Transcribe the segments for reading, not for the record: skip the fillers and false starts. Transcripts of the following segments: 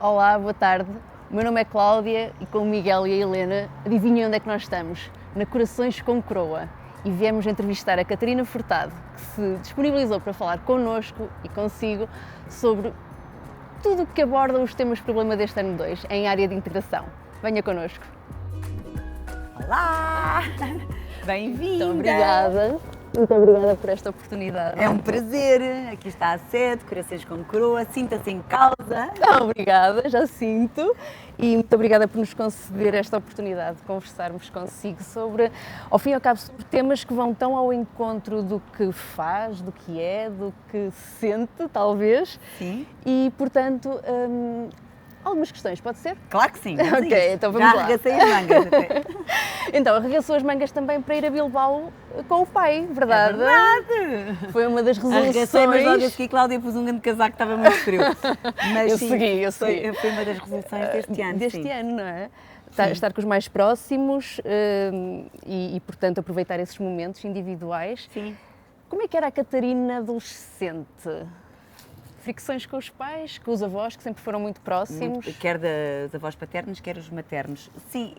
Olá, boa tarde. O meu nome é Cláudia e com o Miguel e a Helena, adivinhem onde é que nós estamos? Na Corações com Coroa. E viemos entrevistar a Catarina Furtado, que se disponibilizou para falar connosco e consigo sobre tudo o que aborda os temas problema deste ano 2 em área de integração. Venha connosco. Olá! Bem-vinda! Muito obrigada por esta oportunidade. É um prazer. Aqui está a sede, Corações com Coroa. Sinta-se em causa. Obrigada, já sinto. E muito obrigada por nos conceder esta oportunidade de conversarmos consigo sobre, ao fim e ao cabo, sobre temas que vão tão ao encontro do que faz, do que é, do que sente, talvez. Sim. E, portanto, algumas questões, pode ser? Claro que sim. Vamos Ok, a isso. então vamos Já lá. arregacei as mangas até. Então, arregaçou as mangas também para ir a Bilbao com o pai, verdade? É verdade! Foi uma das Arregacei, resoluções. mas logo a seguir, Cláudia pôs um grande casaco que estava muito frio. Mas Eu sim, segui. Foi uma das resoluções deste ano. Deste sim. ano, não é? Sim. Estar com os mais próximos e, portanto, aproveitar esses momentos individuais. Sim. Como é que era a Catarina adolescente? Fricções com os pais, com os avós, que sempre foram muito próximos? Quer dos avós paternos, quer os maternos. Sim,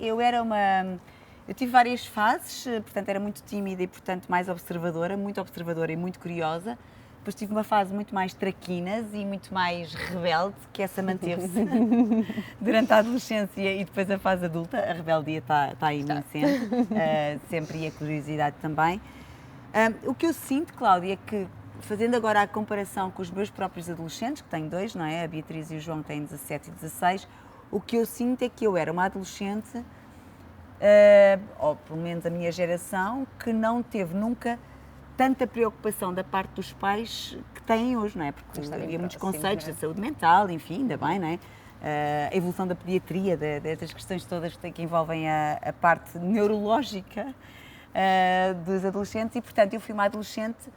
eu tive várias fases, portanto era muito tímida e, portanto, mais observadora, muito observadora e muito curiosa. Depois tive uma fase muito mais traquinas e muito mais rebelde, que essa manteve-se durante a adolescência e depois a fase adulta. A rebeldia está aí muito sempre, e a curiosidade também. O que eu sinto, Cláudia, é que, fazendo agora a comparação com os meus próprios adolescentes, que tenho dois, não é? A Beatriz e o João têm 17 e 16, o que eu sinto é que eu era uma adolescente, ou pelo menos a minha geração, que não teve nunca tanta preocupação da parte dos pais que têm hoje, não é? Porque havia muitos conceitos da saúde mental, enfim, ainda bem, não é? A evolução da pediatria, das questões todas que envolvem a parte neurológica dos adolescentes e, portanto, eu fui uma adolescente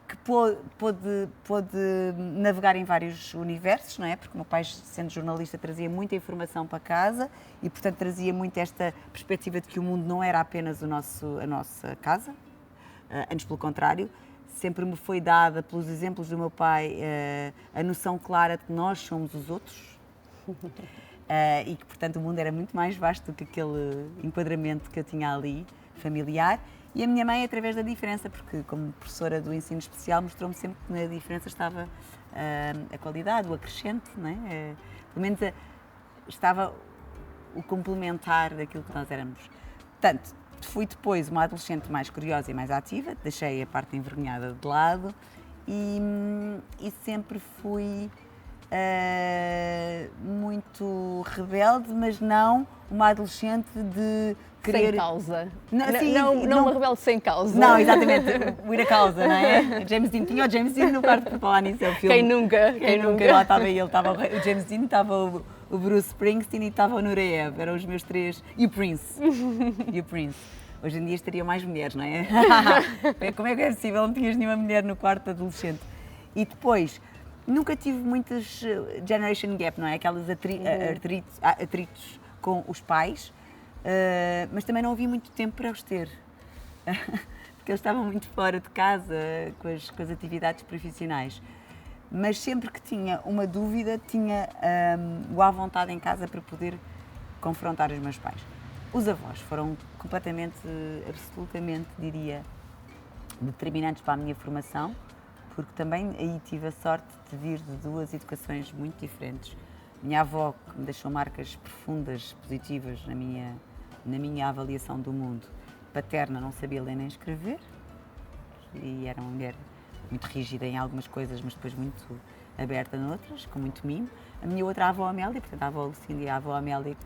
que pôde navegar em vários universos, não é? Porque o meu pai, sendo jornalista, trazia muita informação para casa e, portanto, trazia muito esta perspectiva de que o mundo não era apenas a nossa casa, antes pelo contrário. Sempre me foi dada, pelos exemplos do meu pai, a noção clara de que nós somos os outros e que, portanto, o mundo era muito mais vasto do que aquele enquadramento que eu tinha ali, familiar. E a minha mãe, através da diferença, porque como professora do ensino especial, mostrou-me sempre que na diferença estava a qualidade, o acrescente, não é? Pelo menos estava o complementar daquilo que nós éramos. Portanto, fui depois uma adolescente mais curiosa e mais ativa, deixei a parte envergonhada de lado e sempre fui muito rebelde, mas não uma adolescente de querer... Sem causa. Não, Não uma rebelde sem causa. Não, exatamente, ir a causa, não é? James Dean tinha o James Dean no quarto para falar nisso, é o filme. Quem nunca? Lá estava ele, estava o James Dean, estava o Bruce Springsteen e estava o Nureyev, eram os meus três, e o Prince. Hoje em dia estariam mais mulheres, não é? Como é que é possível? Não tinhas nenhuma mulher no quarto adolescente. E depois, nunca tive muitas generation gap, não é? Aquelas atritos com os pais, mas também não havia muito tempo para os ter. Porque eles estavam muito fora de casa com as atividades profissionais. Mas sempre que tinha uma dúvida, tinha o à vontade em casa para poder confrontar os meus pais. Os avós foram completamente, absolutamente, diria, determinantes para a minha formação, porque também aí tive a sorte de vir de duas educações muito diferentes. Minha avó, que me deixou marcas profundas, positivas na minha avaliação do mundo. Paterna, não sabia ler nem escrever e era uma mulher muito rígida em algumas coisas, mas depois muito aberta noutras, com muito mimo. A minha outra avó, Amélia, portanto a avó Lucinda e a avó Amélia,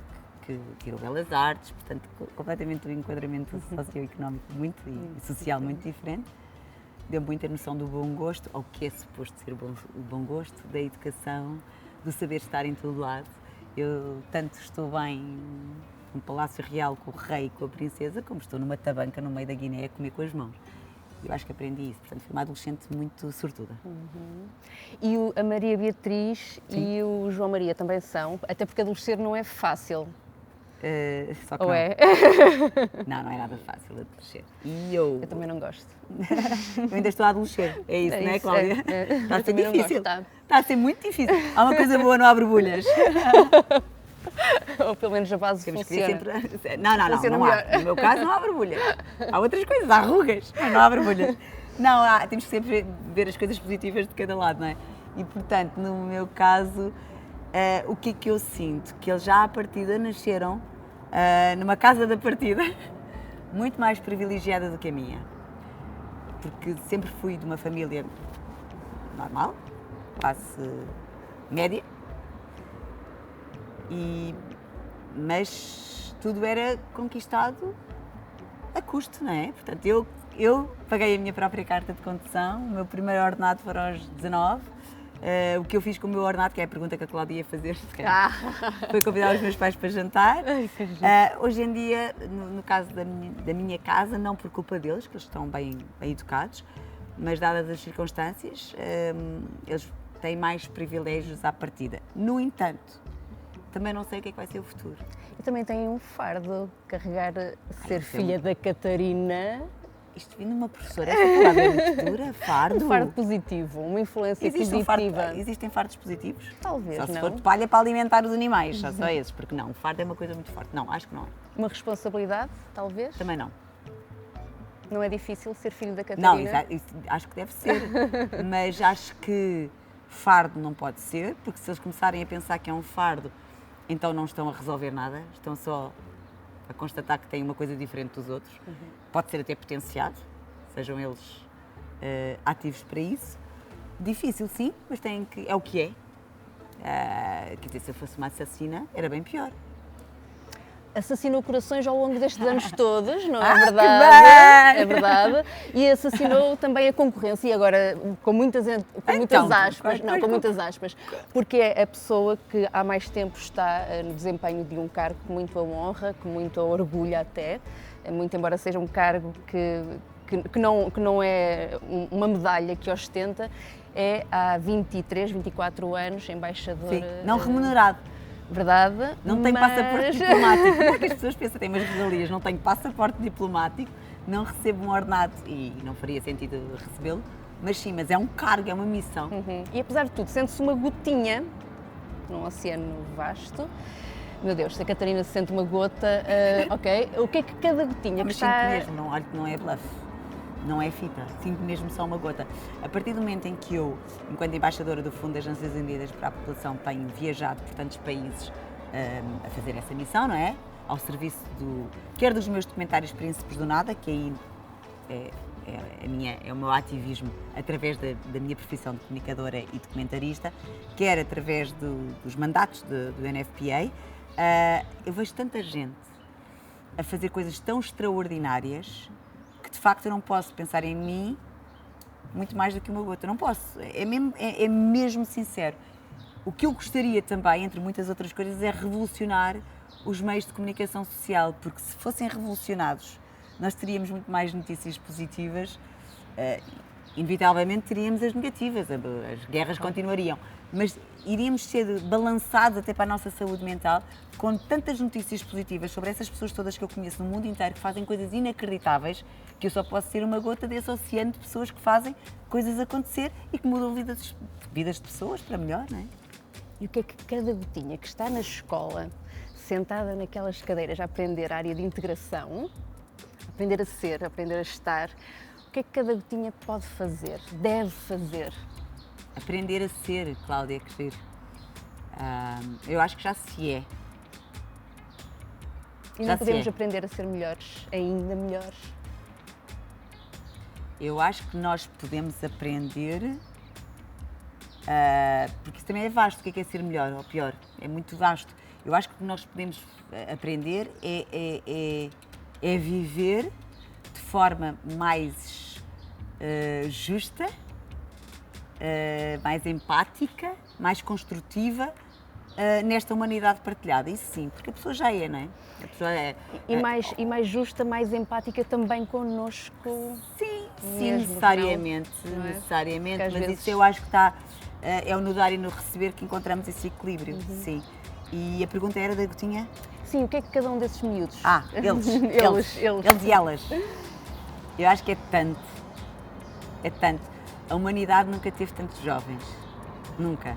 que tirou Belas Artes, portanto completamente um enquadramento socioeconómico muito e social muito diferente. Deu muita noção do bom gosto, ou o que é suposto ser o bom gosto, da educação, do saber estar em todo lado. Eu tanto estou bem no Palácio Real com o rei e com a princesa, como estou numa tabanca no meio da Guiné a comer com as mãos. Eu acho que aprendi isso, portanto fui uma adolescente muito sortuda. E a Maria Beatriz e o João Maria também são, até porque adolescer não é fácil. Só que Ou não. é? Não é nada fácil a crescer. E eu também não gosto. eu ainda estou a adolescer, é isso, não é, Cláudia? Está a ser também não difícil. gosto, tá? Está a ser muito difícil. Há uma coisa boa, não há borbulhas. Ou pelo menos a base Temos que funciona. ir sempre... Não Funciona há. melhor. No meu caso não há borbulhas. Há outras coisas, há rugas, mas não há borbulhas. Não, temos que sempre ver as coisas positivas de cada lado, não é? E portanto, no meu caso, o que é que eu sinto? Que eles já à partida nasceram numa casa da partida muito mais privilegiada do que a minha. Porque sempre fui de uma família normal, classe média, mas tudo era conquistado a custo, não é? Portanto, eu paguei a minha própria carta de condução, o meu primeiro ordenado foi aos 19. O que eu fiz com o meu ordenado, que é a pergunta que a Cláudia ia fazer, foi convidar os meus pais para jantar. Hoje em dia, no caso da minha casa, não por culpa deles, que eles estão bem educados, mas dadas as circunstâncias, eles têm mais privilégios à partida. No entanto, também não sei o que é que vai ser o futuro. Eu também tenho um fardo, carregar ser filha da Catarina. Isto vindo de uma professora, essa palavra é muito dura, fardo. Um fardo positivo, uma influência positiva. Existem fardos positivos? Talvez, só se não. for de palha para alimentar os animais, só esses, porque não, o fardo é uma coisa muito forte. Não, acho que não. Uma responsabilidade, talvez? Também não. Não é difícil ser filho da Catarina? Não, isso acho que deve ser, mas acho que fardo não pode ser, porque se eles começarem a pensar que é um fardo, então não estão a resolver nada, estão só a constatar que têm uma coisa diferente dos outros. Pode ser até potenciado, sejam eles ativos para isso. Difícil, sim, mas é o que é. Quer dizer, se eu fosse uma assassina, era bem pior. Assassinou corações ao longo destes anos todos, não é Que verdade? bem! É verdade. E assassinou também a concorrência, e agora com muitas aspas, com muitas aspas, porque é a pessoa que há mais tempo está no desempenho de um cargo com muita honra, com muito orgulho até, muito embora seja um cargo que não é uma medalha que ostenta, é há 23, 24 anos embaixador. Sim, não remunerado. Verdade. Não tenho passaporte diplomático. Como é que as pessoas pensam? Tem umas regalias, não tenho passaporte diplomático, não recebo um ordenado e não faria sentido recebê-lo, mas é um cargo, é uma missão. E apesar de tudo, sente-se uma gotinha num oceano vasto. Meu Deus, se a Catarina se sente uma gota, ok. O que é que cada gotinha que Mas está... sinto mesmo, não, olha que não é bluff, não é fita, sinto mesmo só uma gota. A partir do momento em que eu, enquanto embaixadora do Fundo das Nações Unidas para a População, tenho viajado por tantos países a fazer essa missão, não é? Ao serviço quer dos meus documentários Príncipes do Nada, que aí é o meu ativismo através da minha profissão de comunicadora e documentarista, quer através dos mandatos do NFPA, eu vejo tanta gente a fazer coisas tão extraordinárias que de facto eu não posso pensar em mim muito mais do que uma gota. Não posso, é mesmo sincero. O que eu gostaria também, entre muitas outras coisas, é revolucionar os meios de comunicação social, porque se fossem revolucionados, nós teríamos muito mais notícias positivas, inevitavelmente teríamos as negativas, as guerras continuariam, mas iríamos ser balançados até para a nossa saúde mental com tantas notícias positivas sobre essas pessoas todas que eu conheço no mundo inteiro que fazem coisas inacreditáveis, que eu só posso ser uma gota desse oceano de pessoas que fazem coisas acontecer e que mudam vidas de pessoas para melhor, não é? E o que é que cada gotinha que está na escola, sentada naquelas cadeiras a aprender a área de integração, aprender a ser, aprender a estar, o que é que cada gotinha pode fazer, deve fazer? Aprender a ser, Cláudia, que giro. Eu acho que já se é. E não podemos aprender a ser melhores, ainda melhores? Eu acho que nós podemos aprender, porque isso também é vasto, o que é ser melhor ou pior, é muito vasto. Eu acho que o que nós podemos aprender é viver de forma mais justa, mais empática, mais construtiva nesta humanidade partilhada. Isso sim, porque a pessoa já é, não é? A pessoa é e mais justa, mais empática também connosco. Sim, mesmo, necessariamente, não é? necessariamente, Mas mas vezes... isso eu acho que é o no dar e no receber que encontramos esse equilíbrio, sim. E a pergunta era da gotinha? Sim, o que é que cada um desses miúdos? Eles. Eles. Eles e elas. Eu acho que é tanto. É tanto. A humanidade nunca teve tantos jovens. Nunca.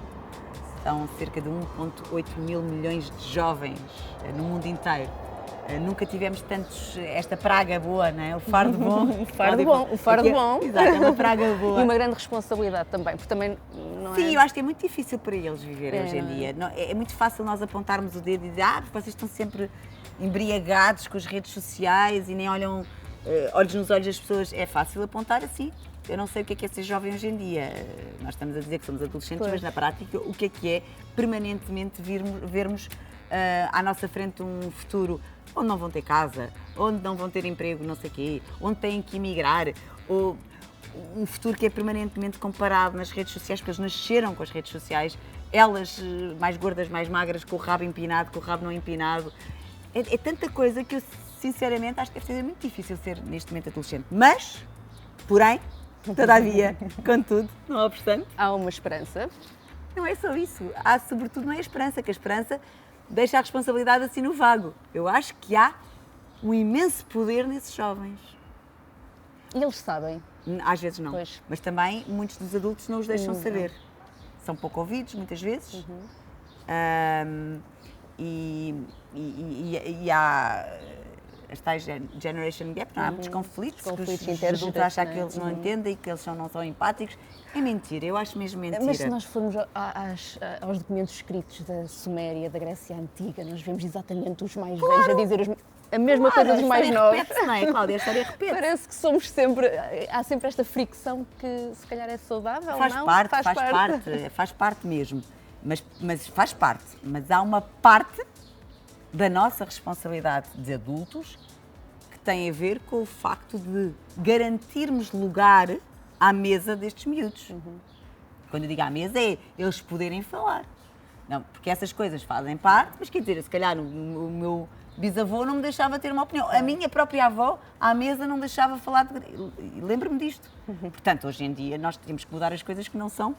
São cerca de 1,8 mil milhões de jovens no mundo inteiro. Nunca tivemos tantos, esta praga boa, não é? O fardo bom. O fardo bom. Exato, é uma praga boa. E uma grande responsabilidade também, porque também não Sim, é... eu acho que é muito difícil para eles viverem hoje em não é? dia. É muito fácil nós apontarmos o dedo e dizer vocês estão sempre embriagados com as redes sociais e nem olham olhos nos olhos das pessoas. É fácil apontar assim. Eu não sei o que é ser jovem hoje em dia. Nós estamos a dizer que somos adolescentes, mas na prática o que é permanentemente vermos à nossa frente um futuro onde não vão ter casa, onde não vão ter emprego, não sei o quê, onde têm que emigrar, ou um futuro que é permanentemente comparado nas redes sociais, porque eles nasceram com as redes sociais, elas mais gordas, mais magras, com o rabo empinado, com o rabo não empinado. É tanta coisa que eu, sinceramente, acho que deve ser muito difícil ser neste momento adolescente. Mas, porém, todavia, contudo, não obstante, Há uma esperança. não é só isso. Há, sobretudo, não é a esperança, que a esperança deixa a responsabilidade assim no vago. Eu acho que há um imenso poder nesses jovens. E eles sabem. Às vezes não. Pois. Mas também muitos dos adultos não os deixam saber. São pouco ouvidos, muitas vezes. E há as tais generation gap, não há muitos conflitos, que os adultos acham que eles não entendem e que eles não são empáticos. É mentira, eu acho mesmo mentira. Mas se nós formos aos documentos escritos da Suméria, da Grécia Antiga, nós vemos exatamente os mais velhos a dizer a mesma coisa dos mais novos. Repete-se, não é, Cláudia? A história repete-se. Parece que somos sempre... Há sempre esta fricção que se calhar é saudável, faz não? Faz parte mesmo. Mas faz parte. Mas há uma parte da nossa responsabilidade de adultos que tem a ver com o facto de garantirmos lugar à mesa destes miúdos. Quando eu digo à mesa é eles poderem falar. Não, porque essas coisas fazem parte, mas quer dizer, se calhar o meu bisavô não me deixava ter uma opinião. A minha própria avó, à mesa, não deixava falar de... Lembro-me disto. Portanto, hoje em dia, nós temos que mudar as coisas que não são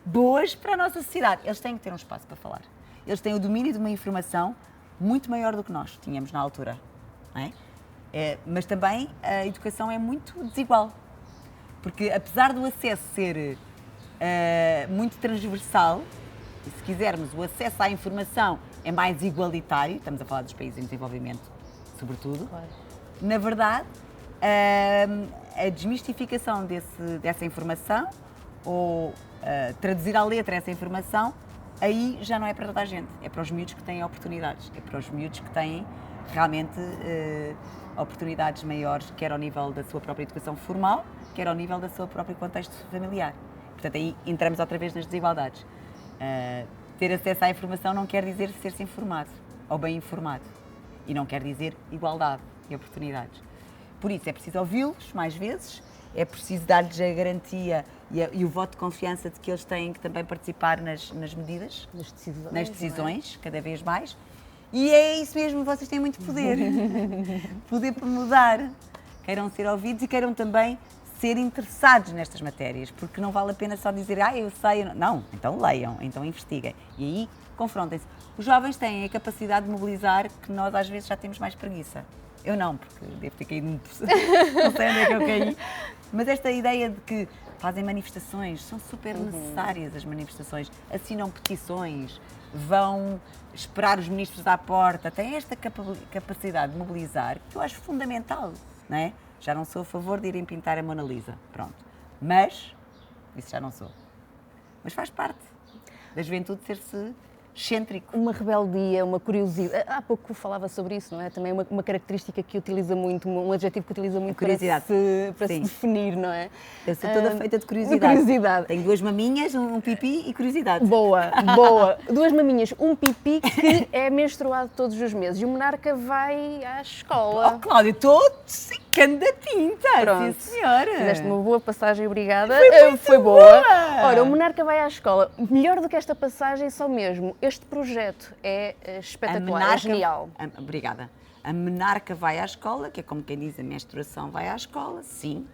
boas para a nossa sociedade. Eles têm que ter um espaço para falar. Eles têm o domínio de uma informação muito maior do que nós tínhamos na altura. Não é? Mas também a educação é muito desigual. Porque, apesar do acesso ser muito transversal, e se quisermos, o acesso à informação é mais igualitário, estamos a falar dos países em desenvolvimento, sobretudo, Claro. Na verdade, a desmistificação dessa informação, ou traduzir à letra essa informação, aí já não é para toda a gente, é para os miúdos que têm oportunidades, é para os miúdos que têm realmente oportunidades maiores, quer ao nível da sua própria educação formal, quer ao nível do seu próprio contexto familiar. Portanto, aí entramos outra vez nas desigualdades. Ter acesso à informação não quer dizer ser-se informado ou bem informado. E não quer dizer igualdade e oportunidades. Por isso, é preciso ouvi-los mais vezes, é preciso dar-lhes a garantia e o voto de confiança de que eles têm que também participar nas medidas, nas decisões, cada vez mais. E é isso mesmo, vocês têm muito poder. Poder para mudar. Queiram ser ouvidos e queiram também ser interessados nestas matérias, porque não vale a pena só dizer, eu sei. Não, então leiam, então investiguem. E aí, confrontem-se. Os jovens têm a capacidade de mobilizar que nós às vezes já temos mais preguiça. Eu não, porque devo ter caído não sei onde é que eu caí. Mas esta ideia de que fazem manifestações, são super necessárias as manifestações, assinam petições, vão esperar os ministros à porta, têm esta capacidade de mobilizar, que eu acho fundamental, não é? Já não sou a favor de irem pintar a Mona Lisa, pronto. Mas, isso já não sou. Mas faz parte da juventude ser-se excêntrico. Uma rebeldia, uma curiosidade. Há pouco falava sobre isso, não é? Também uma característica que utiliza muito, um adjetivo que utiliza muito para se definir, não é? Eu sou toda feita de curiosidade. Curiosidade. Tenho 2 maminhas, um pipi e curiosidade. Boa, boa. 2 maminhas, um pipi que é menstruado todos os meses e o monarca vai à escola. Oh, Cláudia, estou secando a tinta. Pronto. Sim, senhora. Fizeste uma boa passagem, obrigada. Foi boa. Ora, o monarca vai à escola. Melhor do que esta passagem, só mesmo. Este projeto é espetacular, é genial. Obrigada. A menarca vai à escola, que é como quem diz, a menstruação vai à escola, sim.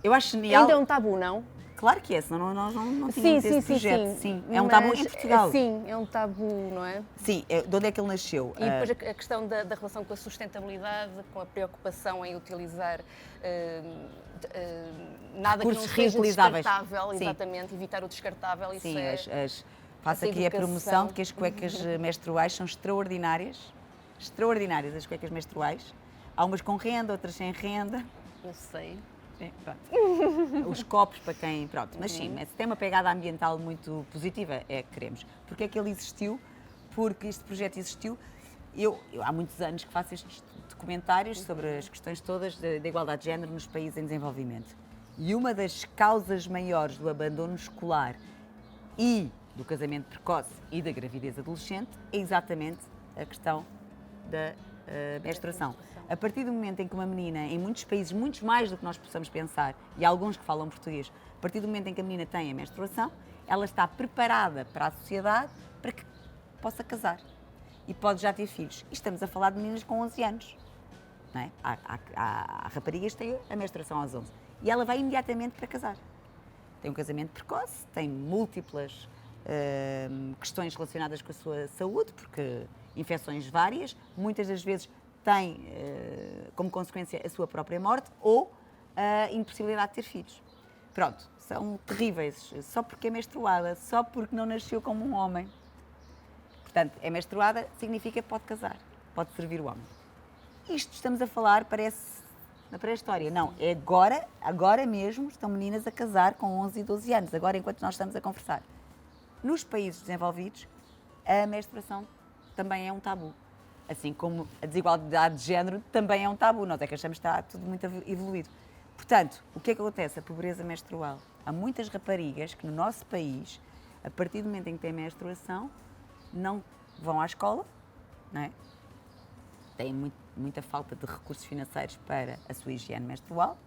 Eu acho genial. Ainda é um tabu, não? Claro que é, senão nós não tínhamos esse projeto. Sim, é um tabu em Portugal. Sim, é um tabu, não é? Sim, de onde é que ele nasceu? E depois a questão da relação com a sustentabilidade, com a preocupação em utilizar nada que não seja descartável, exatamente, evitar o descartável. Sim, faço aqui a promoção de que as cuecas menstruais são extraordinárias. Extraordinárias as cuecas menstruais. Há umas com renda, outras sem renda. Eu sei. Os copos para quem. Pronto, mas sim, se tem uma pegada ambiental muito positiva, é que queremos. Porque é que ele existiu? Porque este projeto existiu. Eu há muitos anos que faço estes documentários sobre as questões todas da igualdade de género nos países em desenvolvimento. E uma das causas maiores do abandono escolar e do casamento precoce e da gravidez adolescente é exatamente a questão da menstruação. A partir do momento em que uma menina, em muitos países, muitos mais do que nós possamos pensar, e alguns que falam português, a partir do momento em que a menina tem a menstruação, ela está preparada para a sociedade para que possa casar e pode já ter filhos. E estamos a falar de meninas com 11 anos. Não é? Há raparigas que têm a menstruação aos 11 e ela vai imediatamente para casar. Tem um casamento precoce, tem múltiplas questões relacionadas com a sua saúde, porque infecções várias, muitas das vezes tem como consequência a sua própria morte ou a impossibilidade de ter filhos. Pronto, são terríveis, só porque é menstruada, só porque não nasceu como um homem. Portanto, é menstruada, significa que pode casar, pode servir o homem. Isto estamos a falar, parece na pré-história. Não, é agora mesmo estão meninas a casar com 11 e 12 anos, agora enquanto nós estamos a conversar. Nos países desenvolvidos, a menstruação também é um tabu. Assim como a desigualdade de género também é um tabu. Nós é que achamos que está tudo muito evoluído. Portanto, o que é que acontece? A pobreza menstrual. Há muitas raparigas que no nosso país, a partir do momento em que têm menstruação, não vão à escola, não é? Têm muita falta de recursos financeiros para a sua higiene menstrual.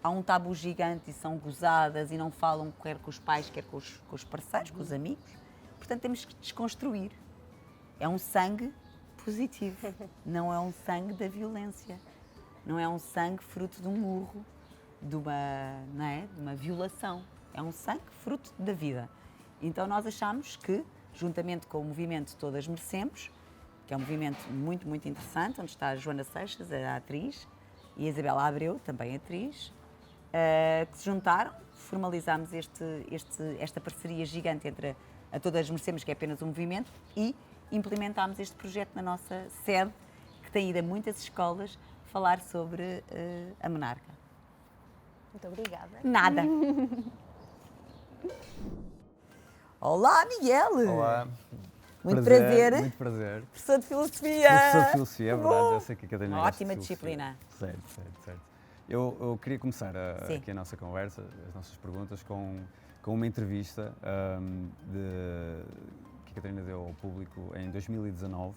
Há um tabu gigante e são gozadas e não falam quer com os pais, quer com os parceiros, com os amigos. Portanto, temos que desconstruir. É um sangue positivo, não é um sangue da violência. Não é um sangue fruto de um murro, de uma violação. É um sangue fruto da vida. Então nós achamos que, juntamente com o movimento Todas Merecemos, que é um movimento muito, muito interessante, onde está a Joana Seixas, a atriz, e a Isabela Abreu, também atriz, que se juntaram, formalizámos esta parceria gigante entre a Todas Merecemos, que é apenas um movimento, e implementámos este projeto na nossa sede, que tem ido a muitas escolas falar sobre a monarca. Muito obrigada. Nada. Olá, Miguel! Olá. Muito prazer. Muito prazer. Professor de Filosofia. Professor de Filosofia, é verdade. Eu sei que a Catarina Uma gosta ótima de filosofia. disciplina. Certo. Eu queria começar aqui a nossa conversa, as nossas perguntas, com uma entrevista que a Catarina deu ao público em 2019.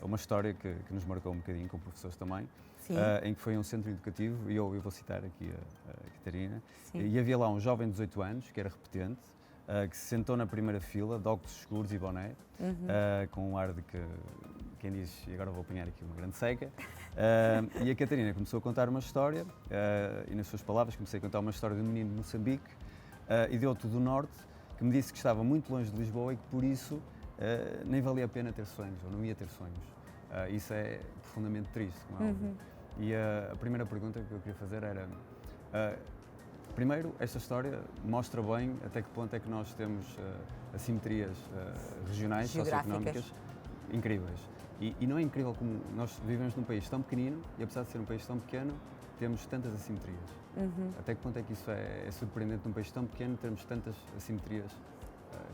Uma história que nos marcou um bocadinho, com professores também, em que foi um centro educativo, e eu vou citar aqui a Catarina, e havia lá um jovem de 18 anos, que era repetente, que se sentou na primeira fila, de óculos escuros e boné, com um ar de que, quem diz, e agora vou apanhar aqui uma grande seca, e a Catarina começou a contar uma história, e nas suas palavras comecei a contar uma história de um menino de Moçambique, e de outro do Norte, que me disse que estava muito longe de Lisboa e que por isso nem valia a pena ter sonhos, ou não ia ter sonhos. Isso é profundamente triste, como é óbvio. E a primeira pergunta que eu queria fazer era, primeiro, esta história mostra bem até que ponto é que nós temos assimetrias regionais, socioeconómicas, incríveis. E não é incrível como nós vivemos num país tão pequenino e, apesar de ser um país tão pequeno, temos tantas assimetrias. Até que ponto é que isso é surpreendente num país tão pequeno termos tantas assimetrias,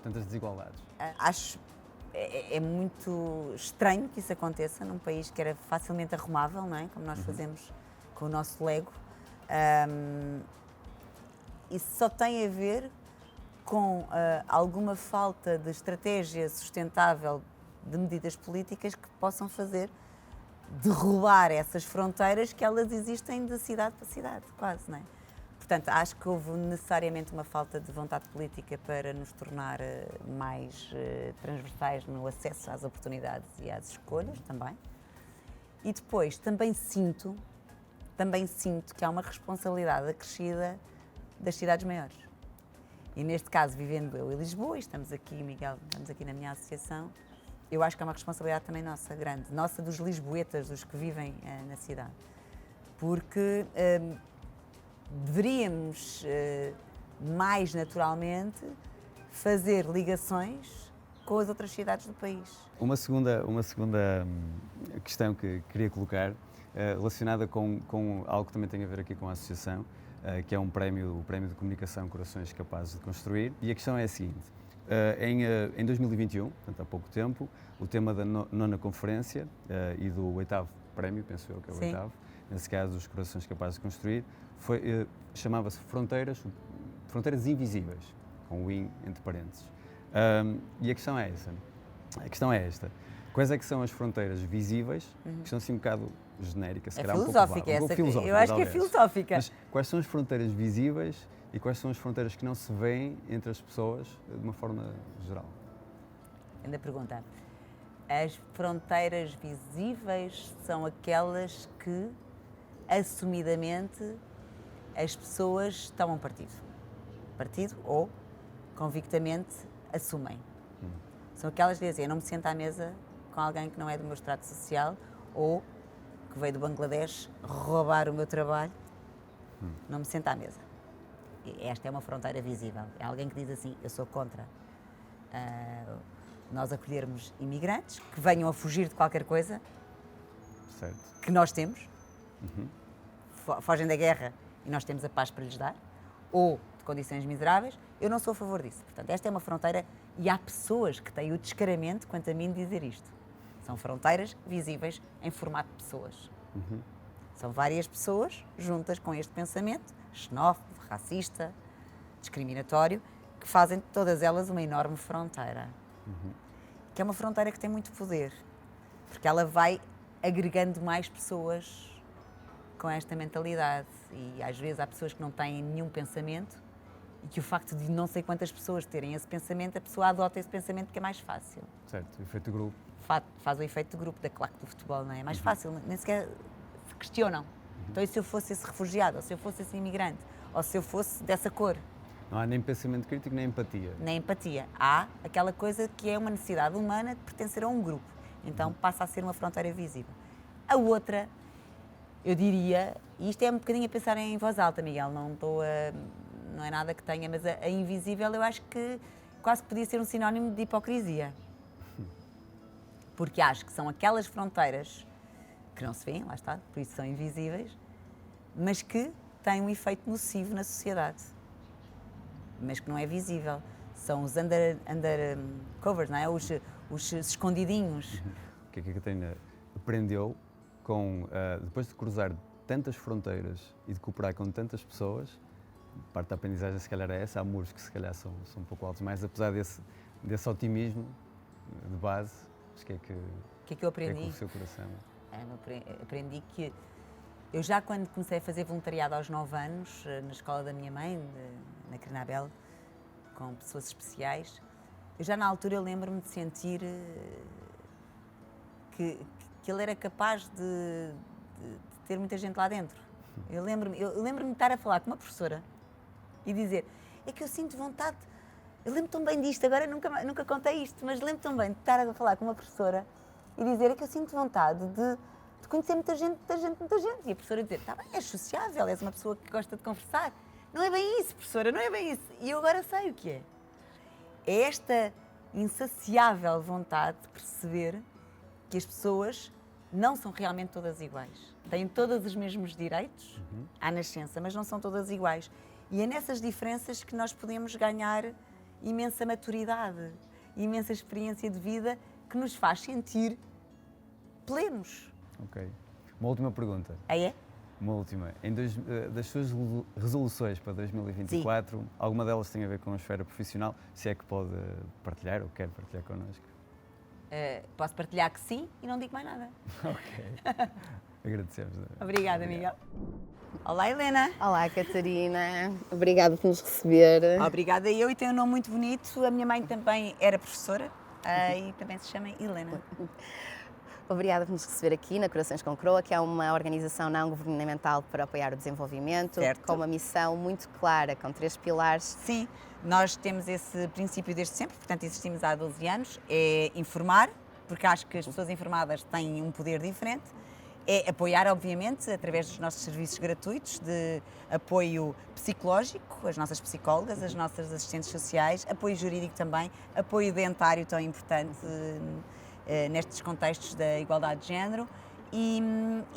tantas desigualdades? Acho é muito estranho que isso aconteça num país que era facilmente arrumável, não é? Como nós fazemos com o nosso Lego. Isso só tem a ver com alguma falta de estratégia sustentável de medidas políticas que possam fazer derrubar essas fronteiras que elas existem de cidade para cidade, quase, não é? Portanto, acho que houve necessariamente uma falta de vontade política para nos tornar mais transversais no acesso às oportunidades e às escolhas também. E depois, também sinto que há uma responsabilidade acrescida das cidades maiores. E neste caso, vivendo eu em Lisboa, e estamos aqui, Miguel, estamos aqui na minha associação, eu acho que é uma responsabilidade também nossa, grande, nossa dos lisboetas, dos que vivem na cidade. Porque deveríamos, mais naturalmente, fazer ligações com as outras cidades do país. Uma segunda questão que queria colocar, relacionada com algo que também tem a ver aqui com a associação, que é o Prémio de Comunicação Corações Capazes de Construir. E a questão é a seguinte, em 2021, portanto há pouco tempo, o tema da nona conferência e do 8º prémio, penso eu que é o 8º, nesse caso os Corações Capazes de Construir, chamava-se Fronteiras Invisíveis, com o IN entre parênteses. E a questão é esta. Quais é que são as fronteiras visíveis, que estão assim um bocado genéricas, se calhar um pouco filosófica, eu acho que é filosófica. Mas quais são as fronteiras visíveis e quais são as fronteiras que não se veem entre as pessoas de uma forma geral? Ainda pergunta. As fronteiras visíveis são aquelas que, assumidamente, as pessoas tomam partido ou, convictamente, assumem. São aquelas que dizem, eu não me sento à mesa com alguém que não é do meu extrato social ou que veio do Bangladesh roubar o meu trabalho, não me sento à mesa. Esta é uma fronteira visível. É alguém que diz assim, eu sou contra nós acolhermos imigrantes que venham a fugir de qualquer coisa que nós temos, fogem da guerra e nós temos a paz para lhes dar, ou de condições miseráveis. Eu não sou a favor disso. Portanto, esta é uma fronteira e há pessoas que têm o descaramento, quanto a mim, de dizer isto. São fronteiras visíveis em formato de pessoas. São várias pessoas juntas com este pensamento xenófobo, racista, discriminatório, que fazem todas elas uma enorme fronteira. Que é uma fronteira que tem muito poder, porque ela vai agregando mais pessoas com esta mentalidade. E às vezes há pessoas que não têm nenhum pensamento e que o facto de não sei quantas pessoas terem esse pensamento, a pessoa adota esse pensamento que é mais fácil. Certo, o efeito de grupo. Faz o efeito de grupo da claque do futebol, não é? É mais fácil, nem sequer se questionam. Então, e se eu fosse esse refugiado, ou se eu fosse esse imigrante, ou se eu fosse dessa cor? Não há nem pensamento crítico, nem empatia. Nem empatia. Há aquela coisa que é uma necessidade humana de pertencer a um grupo. Então, passa a ser uma fronteira visível. A outra, eu diria, e isto é um bocadinho a pensar em voz alta, Miguel, não é nada que tenha, mas a invisível eu acho que quase que podia ser um sinónimo de hipocrisia. Porque acho que são aquelas fronteiras que não se vêem, lá está, por isso são invisíveis, mas que têm um efeito nocivo na sociedade, mas que não é visível. São os undercovers, não é? Os escondidinhos. O que é que a Catarina aprendeu depois de cruzar tantas fronteiras e de cooperar com tantas pessoas? Parte da aprendizagem se calhar é essa, há muros que se calhar são um pouco altos, mas apesar desse otimismo de base, o que é que eu aprendi? Que é que o seu coração? Aprendi que eu já quando comecei a fazer voluntariado aos 9 anos, na escola da minha mãe, na Crenabel, com pessoas especiais, eu já na altura lembro-me de sentir que ele era capaz de ter muita gente lá dentro. Eu lembro-me de estar a falar com uma professora e dizer, é que eu sinto vontade, eu lembro tão bem disto, agora nunca contei isto, mas lembro tão bem de estar a falar com uma professora e dizer, é que eu sinto vontade de conhecer muita gente. E a professora dizer, tá bem, és sociável, és uma pessoa que gosta de conversar. Não é bem isso, professora, não é bem isso. E eu agora sei o que é. É esta insaciável vontade de perceber que as pessoas não são realmente todas iguais. Têm todos os mesmos direitos à nascença, mas não são todas iguais. E é nessas diferenças que nós podemos ganhar imensa maturidade, imensa experiência de vida que nos faz sentir plenos. Ok. Uma última pergunta. Ah, é? Uma última. Das suas resoluções para 2024, sim, alguma delas tem a ver com a esfera profissional? Se é que pode partilhar ou quer partilhar connosco? Posso partilhar que sim e não digo mais nada. Ok. Agradecemos. Obrigada, Miguel. Olá, Helena. Olá, Catarina. Obrigada por nos receber. Obrigada eu, e tem um nome muito bonito. A minha mãe também era professora e também se chama Helena. Obrigada por nos receber aqui na Corações com Croa, que é uma organização não governamental para apoiar o desenvolvimento, Certo. com uma missão muito clara, com 3 pilares. Sim, nós temos esse princípio desde sempre, portanto existimos há 12 anos, é informar, porque acho que as pessoas informadas têm um poder diferente, é apoiar, obviamente, através dos nossos serviços gratuitos de apoio psicológico, as nossas psicólogas, as nossas assistentes sociais, apoio jurídico também, apoio dentário tão importante nestes contextos da igualdade de género e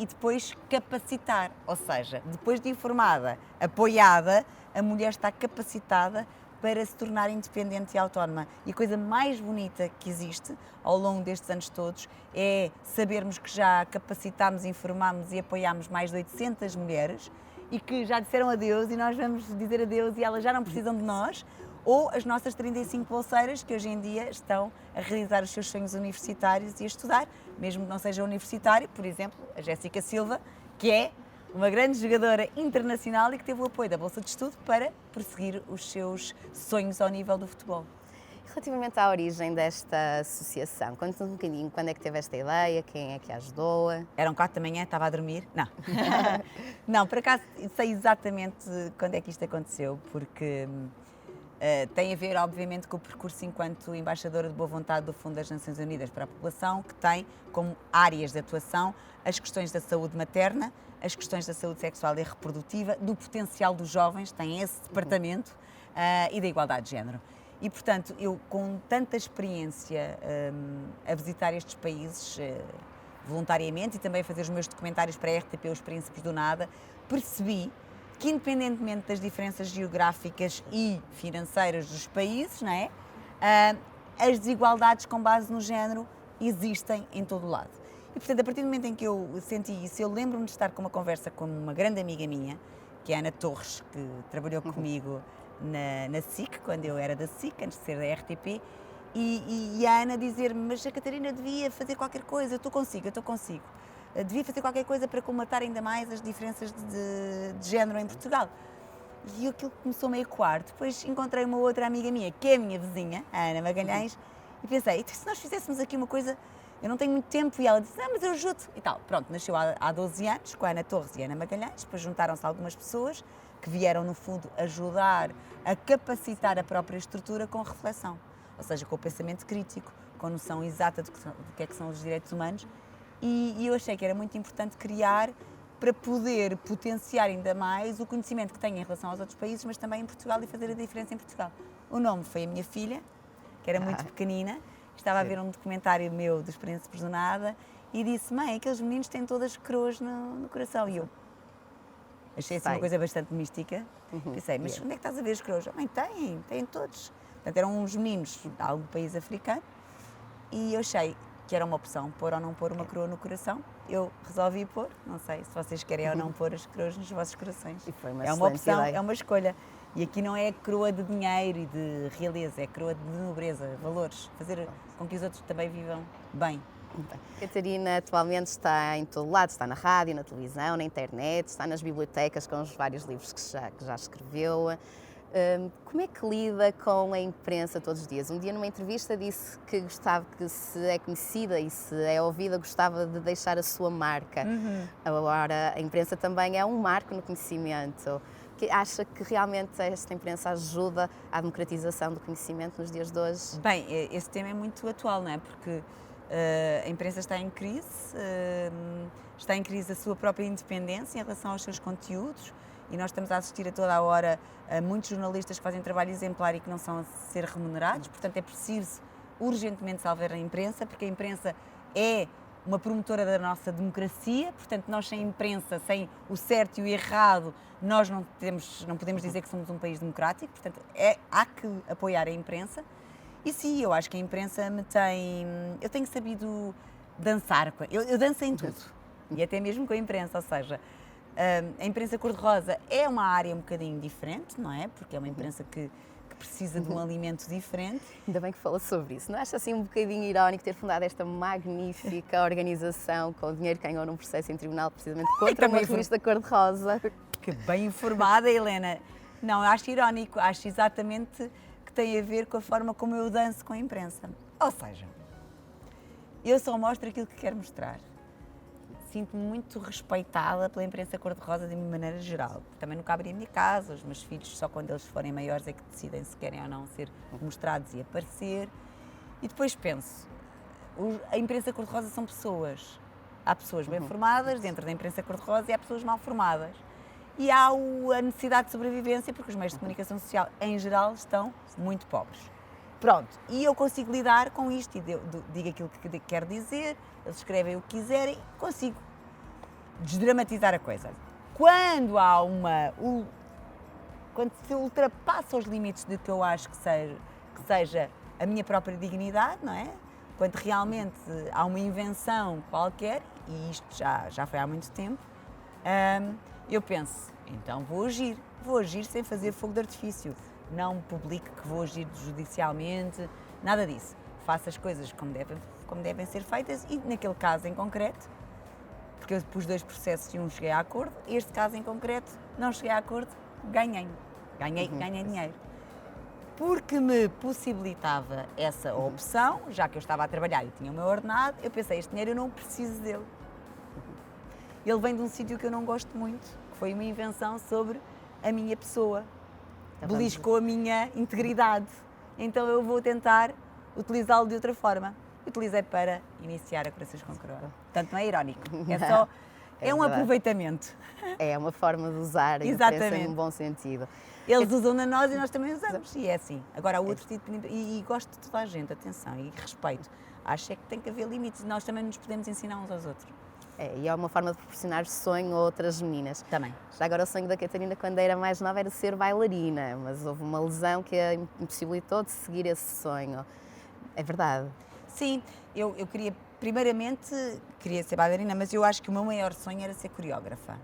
depois capacitar, ou seja, depois de informada, apoiada, a mulher está capacitada para se tornar independente e autónoma. E a coisa mais bonita que existe ao longo destes anos todos é sabermos que já capacitámos, informámos e apoiámos mais de 800 mulheres e que já disseram adeus e nós vamos dizer adeus e elas já não precisam de nós, ou as nossas 35 bolseiras que hoje em dia estão a realizar os seus sonhos universitários e a estudar, mesmo que não seja universitário, por exemplo, a Jéssica Silva, que é uma grande jogadora internacional e que teve o apoio da Bolsa de Estudo para prosseguir os seus sonhos ao nível do futebol. Relativamente à origem desta associação, conta-nos um bocadinho quando é que teve esta ideia, quem é que a ajudou? Eram 4 da manhã, estava a dormir? Não. Não, por acaso sei exatamente quando é que isto aconteceu, porque tem a ver, obviamente, com o percurso enquanto embaixadora de boa vontade do Fundo das Nações Unidas para a População, que tem como áreas de atuação as questões da saúde materna, as questões da saúde sexual e reprodutiva, do potencial dos jovens, tem esse departamento, e da igualdade de género. E, portanto, eu com tanta experiência a visitar estes países voluntariamente e também a fazer os meus documentários para a RTP Os Príncipes do Nada, percebi que, independentemente das diferenças geográficas e financeiras dos países, não é? As desigualdades com base no género existem em todo o lado. E, portanto, a partir do momento em que eu senti isso, eu lembro-me de estar com uma conversa com uma grande amiga minha, que é a Ana Torres, que trabalhou comigo na SIC, quando eu era da SIC, antes de ser da RTP, e a Ana dizer-me, mas a Catarina devia fazer qualquer coisa, eu estou consigo. Devia fazer qualquer coisa para colmatar ainda mais as diferenças de género em Portugal. E aquilo começou-me a ecoar. Depois encontrei uma outra amiga minha, que é a minha vizinha, a Ana Magalhães, e pensei, e se nós fizéssemos aqui uma coisa, eu não tenho muito tempo, e ela disse, mas eu ajudo, e tal. Pronto, nasceu há 12 anos, com a Ana Torres e a Ana Magalhães, depois juntaram-se algumas pessoas que vieram, no fundo, ajudar a capacitar a própria estrutura com reflexão, ou seja, com o pensamento crítico, com a noção exata do que é que são os direitos humanos, e eu achei que era muito importante criar para poder potenciar ainda mais o conhecimento que tenho em relação aos outros países, mas também em Portugal, e fazer a diferença em Portugal. O nome foi a minha filha, que era muito pequenina, estava a ver um documentário meu dos Príncipes do Nada e disse, mãe, aqueles meninos têm todas coroas no coração. E eu achei assim uma coisa bastante mística. Pensei, mas onde é que estás a ver as coroas? Mãe, têm todos. Portanto, eram uns meninos de algum país africano e eu achei que era uma opção, pôr ou não pôr uma coroa no coração. Eu resolvi pôr, não sei se vocês querem ou não pôr as coroas nos vossos corações. E foi uma é uma opção, ideia. é uma escolha. E aqui não é coroa de dinheiro e de realeza, é coroa de nobreza, valores, fazer com que os outros também vivam bem. Catarina atualmente está em todo lado, está na rádio, na televisão, na internet, está nas bibliotecas com os vários livros que já escreveu. Como é que lida com a imprensa todos os dias? Um dia numa entrevista disse que gostava, que se é conhecida e se é ouvida, gostava de deixar a sua marca. Agora, a imprensa também é um marco no conhecimento. Acha que realmente esta imprensa ajuda à democratização do conhecimento nos dias de hoje? Bem, esse tema é muito atual, não é? Porque a imprensa está em crise a sua própria independência em relação aos seus conteúdos, e nós estamos a assistir a toda a hora a muitos jornalistas que fazem trabalho exemplar e que não são a ser remunerados. Portanto, é preciso urgentemente salvar a imprensa, porque a imprensa é uma promotora da nossa democracia. Portanto, nós sem imprensa, sem o certo e o errado, nós não podemos dizer que somos um país democrático. Portanto, há que apoiar a imprensa. E sim, eu acho que a imprensa eu tenho sabido dançar, eu danço em tudo, e até mesmo com a imprensa, ou seja, a imprensa cor-de-rosa é uma área um bocadinho diferente, não é? Porque é uma imprensa que precisa de um alimento diferente. Ainda bem que fala sobre isso. Não acha assim um bocadinho irónico ter fundado esta magnífica organização com o dinheiro que ganhou num processo em tribunal precisamente contra uma revista cor-de-rosa? Que bem informada, Helena. Não, eu acho irónico, acho exatamente que tem a ver com a forma como eu danço com a imprensa. Ou seja, Eu só mostro aquilo que quero mostrar. Sinto-me muito respeitada pela imprensa cor-de-rosa de uma maneira geral. Também nunca abri a minha casa, os meus filhos só quando eles forem maiores é que decidem se querem ou não ser mostrados e aparecer. E depois penso, a imprensa cor-de-rosa são pessoas. Há pessoas bem formadas dentro da imprensa cor-de-rosa e há pessoas mal formadas. E há a necessidade de sobrevivência, porque os meios de comunicação social, em geral, estão muito pobres. Pronto, e eu consigo lidar com isto e digo aquilo que quero dizer, eles escrevem o que quiserem, consigo desdramatizar a coisa. Quando quando se ultrapassa os limites de que eu acho que seja a minha própria dignidade, não é? Quando realmente há uma invenção qualquer, e isto já foi há muito tempo, eu penso, então vou agir sem fazer fogo de artifício. Não publico que vou agir judicialmente, nada disso. Faço as coisas como devem ser feitas e, naquele caso em concreto, porque eu pus 2 processos e cheguei a acordo, este caso em concreto não cheguei a acordo, ganhei dinheiro. Porque me possibilitava essa opção, já que eu estava a trabalhar e tinha o meu ordenado, eu pensei, este dinheiro eu não preciso dele. Ele vem de um sítio que eu não gosto muito, que foi uma invenção sobre a minha pessoa. Beliscou a minha integridade. Então eu vou tentar utilizá-lo de outra forma. Utilizei para iniciar a Corações com Coroa. Portanto, não é irónico, é um aproveitamento. É uma forma de usar e Exatamente. num bom sentido. Eles usam na nós e nós também usamos, e é assim. Agora, há outro tipo de... E gosto de toda a gente, atenção, e respeito. Acho é que tem que haver limites, nós também nos podemos ensinar uns aos outros. E é uma forma de proporcionar sonho a outras meninas. Também. Já agora o sonho da Catarina, quando era mais nova, era ser bailarina, mas houve uma lesão que a impossibilitou de seguir esse sonho. É verdade? Sim, eu primeiramente queria ser bailarina, mas eu acho que o meu maior sonho era ser coreógrafa,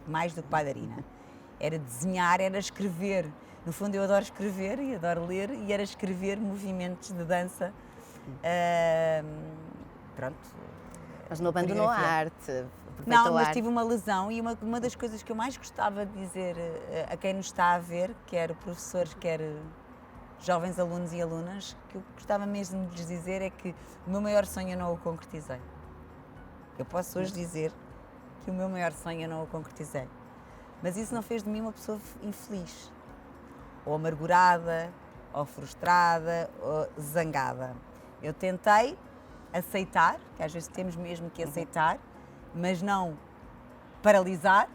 mais do que bailarina. Era desenhar, era escrever. No fundo eu adoro escrever e adoro ler e era escrever movimentos de dança. Pronto. Mas não abandonou a arte? Não, mas tive uma lesão e uma das coisas que eu mais gostava de dizer a quem nos está a ver, quer professores, quer jovens alunos e alunas, que eu gostava mesmo de lhes dizer é que o meu maior sonho eu não o concretizei. Eu posso hoje dizer que o meu maior sonho eu não o concretizei. Mas isso não fez de mim uma pessoa infeliz, ou amargurada, ou frustrada, ou zangada. Eu tentei aceitar, que às vezes temos mesmo que aceitar, mas não paralisar.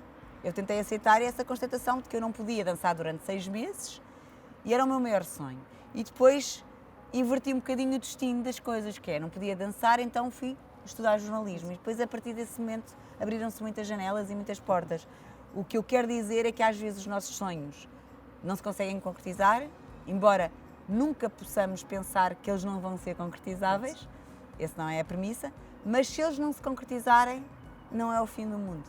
Eu tentei aceitar essa constatação de que eu não podia dançar durante 6 meses e era o meu maior sonho. E depois inverti um bocadinho o destino das coisas, que é, não podia dançar, então fui estudar jornalismo. E depois, a partir desse momento, abriram-se muitas janelas e muitas portas. O que eu quero dizer é que às vezes os nossos sonhos não se conseguem concretizar, embora nunca possamos pensar que eles não vão ser concretizáveis, essa não é a premissa, mas se eles não se concretizarem, não é o fim do mundo.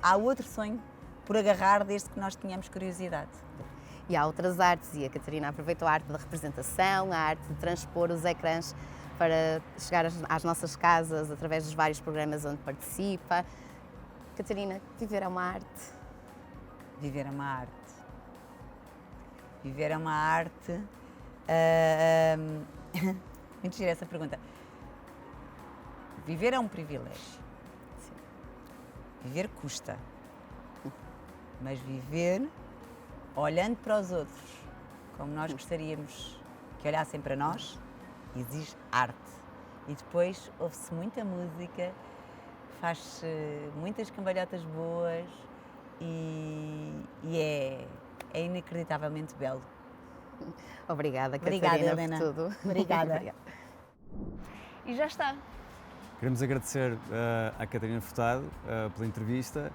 Há outro sonho por agarrar desde que nós tenhamos curiosidade. E há outras artes, e a Catarina aproveitou a arte da representação, a arte de transpor os ecrãs para chegar às nossas casas através dos vários programas onde participa. Catarina, viver é uma arte? Viver é uma arte. Viver é uma arte. Muito gira essa pergunta. Viver é um privilégio. Sim. Viver custa. Mas viver olhando para os outros como nós gostaríamos que olhassem para nós, exige arte. E depois ouve-se muita música, faz-se muitas cambalhotas boas e é inacreditavelmente belo. Obrigada, Obrigada, Catarina, Helena. por tudo. Obrigada. E já está. Queremos agradecer à Catarina Furtado pela entrevista,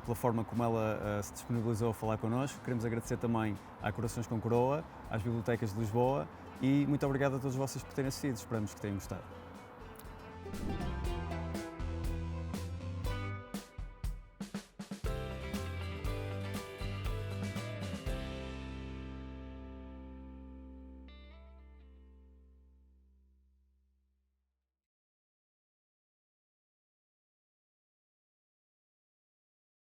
pela forma como ela se disponibilizou a falar connosco. Queremos agradecer também à Corações com Coroa, às Bibliotecas de Lisboa e muito obrigado a todos vocês por terem assistido. Esperamos que tenham gostado.